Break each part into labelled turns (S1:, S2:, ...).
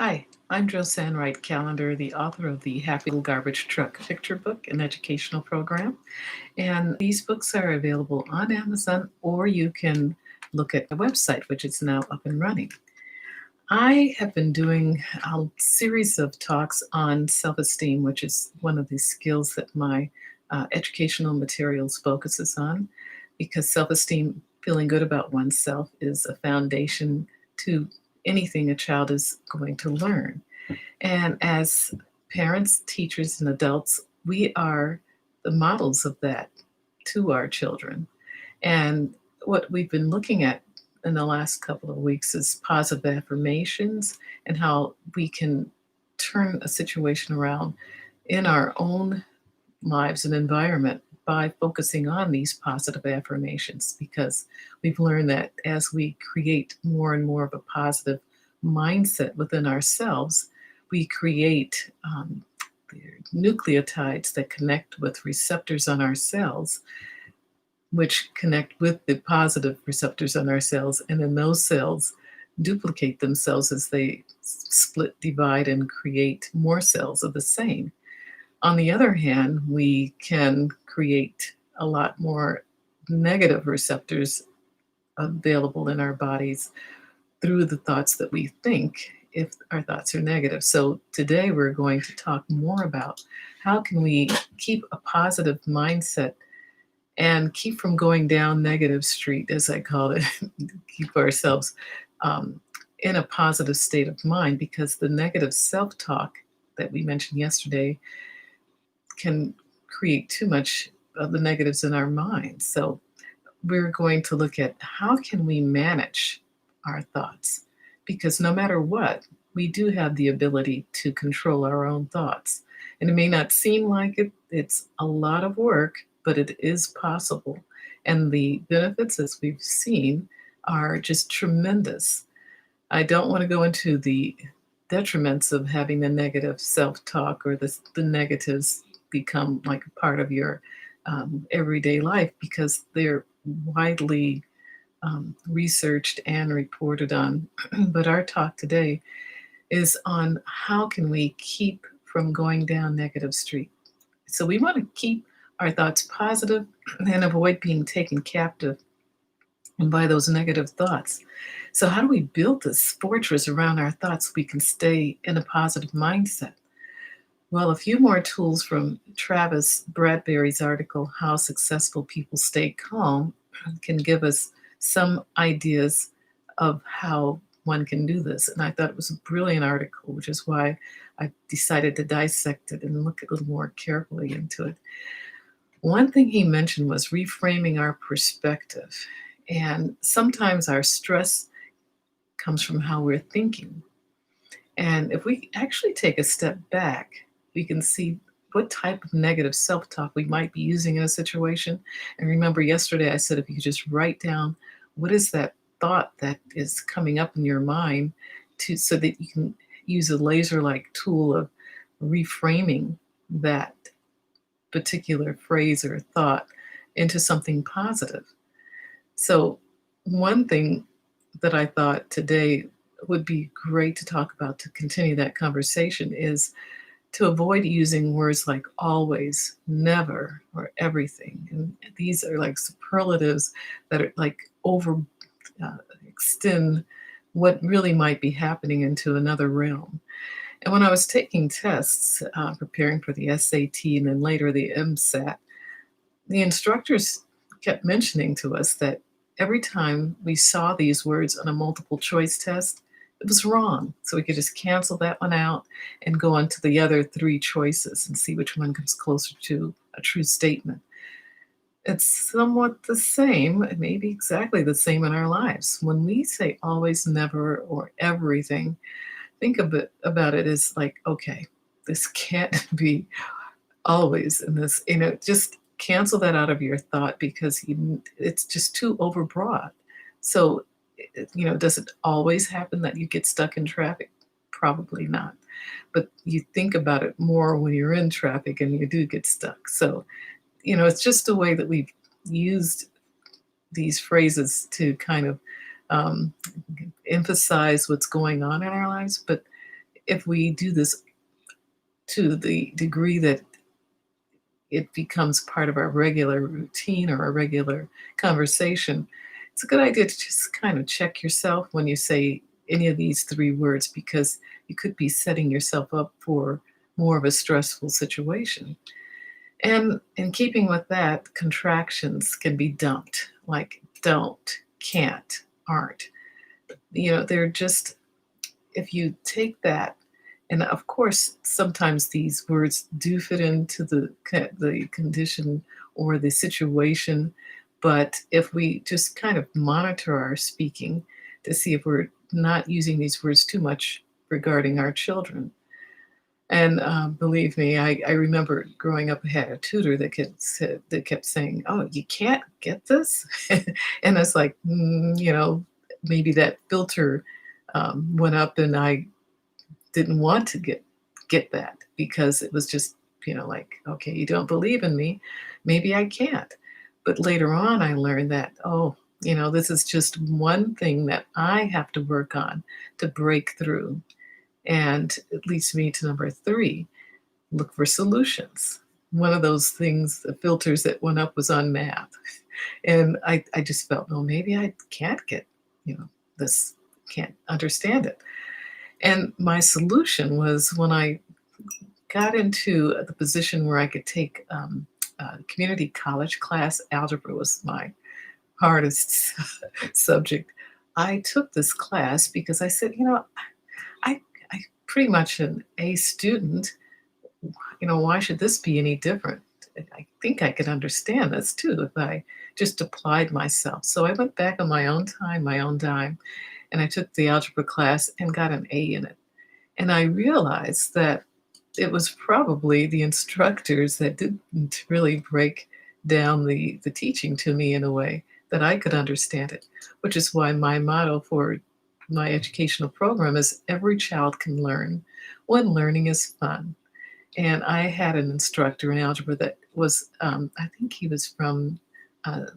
S1: Hi, I'm Josanne Wright Callender, the author of the Happy Little Garbage Truck picture book and educational program. And these books are available on Amazon, or you can look at the website, which is now up and running. I have been doing a series of talks on self esteem, which is one of the skills that my educational materials focuses on, because self esteem, feeling good about oneself, is a foundation to anything a child is going to learn. And as parents, teachers, and adults, we are the models of that to our children. And what we've been looking at in the last couple of weeks is positive affirmations and how we can turn a situation around in our own lives and environment by focusing on these positive affirmations, because we've learned that as we create more and more of a positive mindset within ourselves, we create the nucleotides that connect with receptors on our cells, which connect with the positive receptors on our cells. And then those cells duplicate themselves as they split, divide, and create more cells of the same. On the other hand, we can create a lot more negative receptors available in our bodies through the thoughts that we think if our thoughts are negative. So today we're going to talk more about how can we keep a positive mindset and keep from going down negative street, as I call it, keep ourselves um, in a positive state of mind, because the negative self-talk that we mentioned yesterday can create too much of the negatives in our minds. So we're going to look at how can we manage our thoughts, because no matter what, we do have the ability to control our own thoughts. And it may not seem like it, it's a lot of work, but it is possible. And the benefits, as we've seen, are just tremendous. I don't want to go into the detriments of having the negative self-talk, or the negatives become like a part of your everyday life, because they're widely researched and reported on. But our talk today is on how can we keep from going down negative street. So we want to keep our thoughts positive and avoid being taken captive by those negative thoughts. So how do we build this fortress around our thoughts so we can stay in a positive mindset? Well, a few more tools from Travis Bradberry's article, How Successful People Stay Calm, can give us some ideas of how one can do this. And I thought it was a brilliant article, which is why I decided to dissect it and look a little more carefully into it. One thing he mentioned was reframing our perspective. And sometimes our stress comes from how we're thinking. And if we actually take a step back, we can see what type of negative self talk we might be using in a situation. And remember, yesterday I said if you could just write down what is that thought that is coming up in your mind, so that you can use a laser like tool of reframing that particular phrase or thought into something positive. So, one thing that I thought today would be great to talk about to continue that conversation is to avoid using words like always, never, or everything. And these are like superlatives that are like over extend what really might be happening into another realm. And when I was taking tests, preparing for the SAT and then later the MSAT, the instructors kept mentioning to us that every time we saw these words on a multiple choice test, it was wrong. So we could just cancel that one out and go on to the other three choices and see which one comes closer to a true statement. It's somewhat the same, maybe exactly the same in our lives. When we say always, never, or everything, think of it about it as like, okay, this can't be always in this, just cancel that out of your thought, because it's just too overbroad. So, does it always happen that you get stuck in traffic? Probably not. But you think about it more when you're in traffic and you do get stuck. So, it's just a way that we've used these phrases to kind of um, emphasize what's going on in our lives. But if we do this to the degree that it becomes part of our regular routine or a regular conversation, it's a good idea to just kind of check yourself when you say any of these three words, because you could be setting yourself up for more of a stressful situation. And in keeping with that, contractions can be dumped, like don't, can't, aren't. They're just, if you take that, and of course, sometimes these words do fit into the condition or the situation, but if we just kind of monitor our speaking to see if we're not using these words too much regarding our children. And believe me, I remember growing up, I had a tutor that kept saying, "Oh, you can't get this," and it's like, maybe that filter went up, and I didn't want to get that because it was just, like, okay, you don't believe in me, maybe I can't. But later on, I learned that, oh, this is just one thing that I have to work on to break through. And it leads me to number three: look for solutions. One of those things, the filters that went up was on math. And I just felt, no, maybe I can't get, this, can't understand it. And my solution was when I got into the position where I could take a community college class, algebra was my hardest subject. I took this class because I said, I pretty much an A student. Why should this be any different? I think I could understand this too if I just applied myself. So I went back on my own time, my own dime, and I took the algebra class and got an A in it. And I realized that it was probably the instructors that didn't really break down the teaching to me in a way that I could understand it, which is why my motto for my educational program is every child can learn when learning is fun. And I had an instructor in algebra that was, I think he was from uh,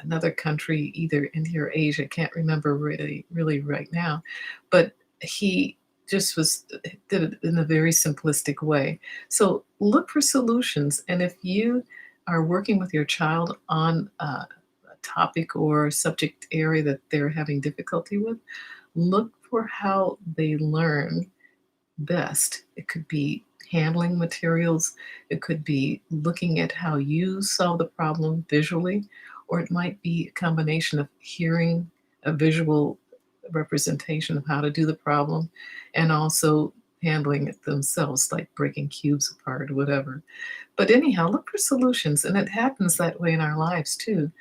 S1: another country, either India or Asia. I can't remember really right now, but he just did it in a very simplistic way. So look for solutions, and if you are working with your child on a topic or subject area that they're having difficulty with, look for how they learn best. It could be handling materials, it could be looking at how you solve the problem visually, or it might be a combination of hearing a visual representation of how to do the problem and also handling it themselves, like breaking cubes apart or whatever. But anyhow, look for solutions, and it happens that way in our lives too.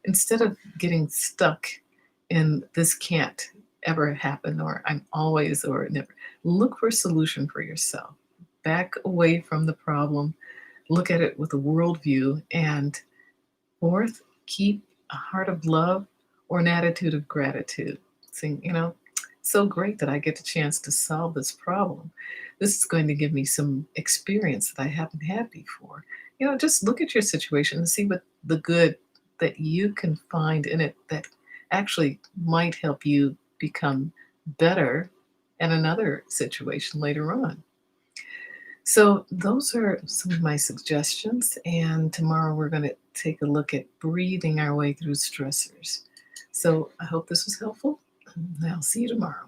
S1: Instead of getting stuck in this can't ever happen or I'm always or never, look for a solution for yourself. Back away from the problem, look at it with a worldview, and fourth, keep a heart of love or an attitude of gratitude. Saying, so great that I get the chance to solve this problem. This is going to give me some experience that I haven't had before. Just look at your situation and see what the good that you can find in it that actually might help you become better in another situation later on. So, those are some of my suggestions. And tomorrow we're going to take a look at breathing our way through stressors. So, I hope this was helpful. And I'll see you tomorrow.